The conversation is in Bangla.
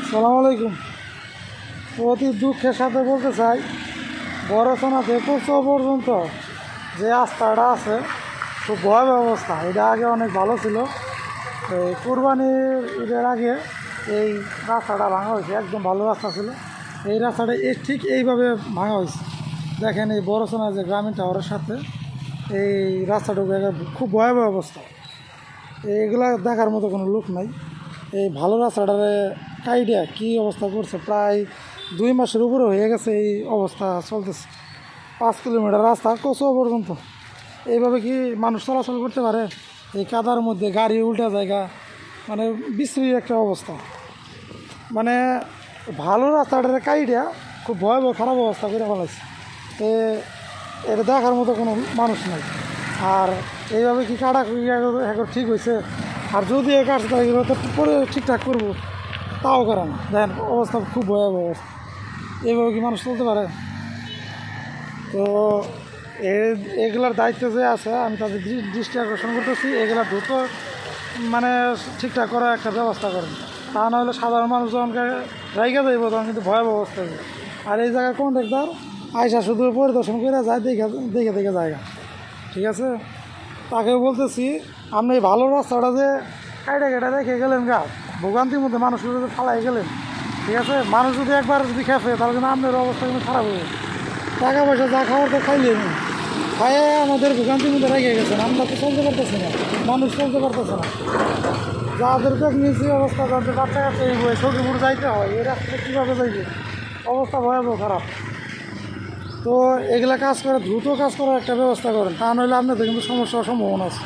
সালাম আলাইকুম। অতি দুঃখের সাথে বলতে চাই, বড়ছনা থেকে কোচো পর্যন্ত যে রাস্তাটা আছে খুব ভয়াবহ অবস্থা। এটা আগে অনেক ভালো ছিল। এই কোরবানির ঈদের আগে এই রাস্তাটা ভাঙা হয়েছে, একদম ভালো রাস্তা ছিল। এই রাস্তাটা ঠিক এইভাবে ভাঙা হয়েছে। দেখেন এই বড়ছনা যে গ্রামীণ টাওয়ারের সাথে এই রাস্তাটুকু খুব ভয়াবহ অবস্থা। এইগুলা দেখার মতো কোনো লোক নাই। এই ভালো রাস্তাটারে কাইডিয়া কী অবস্থা করছে, প্রায় 2 মাসের উপরে হয়ে গেছে এই অবস্থা চলতেছে। 5 কিলোমিটার রাস্তা কোচো পর্যন্ত। এইভাবে কি মানুষ চলাচল করতে পারে? এই কাদার মধ্যে গাড়ি উল্টা জায়গা, মানে বিশ্রী একটা অবস্থা। মানে ভালো রাস্তাটারে কাইডিয়া খুব ভয়াবহ খারাপ অবস্থা করে ফেলাইছে। এটা দেখার মতো কোনো মানুষ নাই। আর এইভাবে কি কাটা এখন ঠিক হয়েছে? আর যদি এই কাজটা তো পরে ঠিকঠাক করবো, তাও করে না। দেখেন অবস্থা খুব ভয়াবহ অবস্থা। এইভাবে কি মানুষ চলতে পারে? তো এগুলার দায়িত্ব যে আছে, আমি তাদের দৃষ্টি আকর্ষণ করতেছি, এগুলা দ্রুত মানে ঠিকঠাক করার একটা ব্যবস্থা করেন। তা না হলে সাধারণ মানুষ যখনকে জায়গা যাইব তখন কিন্তু ভয়াবহ অবস্থা হবে। আর এই জায়গায় কন্ট্রাক্টর আইসা শুধু পরিদর্শন করে যায়, দেখে দেখে জায়গা। ঠিক আছে, তাকেও বলতেছি, আপনি এই ভালো রাস্তাটা যে কাইটা কেটে রেখে গেলেন গা, ভোগান্তির মধ্যে মানুষের যদি ফালাই গেলেন, ঠিক আছে, মানুষ যদি একবার যদি খেপে তাহলে কিন্তু আপনার অবস্থা কিন্তু খারাপ হয়ে যাবে। টাকা পয়সা যা খাওয়ার তো খাইলেন, খাইয়ে আমাদের ভোগান্তির মধ্যে রেখে গেছেন। আমরা তো চলতে পারতেছি না, মানুষ চলতে পারতেছে না। যাদের প্রেগনেন্সি অবস্থা, যাদের বাচ্চা কাচ্চা এই বই সখীপুর যাইতে হয়, এই রাস্তাটা কীভাবে যাইবে? অবস্থা ভয়াবহ খারাপ। তো এগুলা কাজ করে দ্রুত কাজ করার একটা ব্যবস্থা করেন, তা নইলে আপনাদের কিন্তু সমস্যার সম্ভাবনা আছে।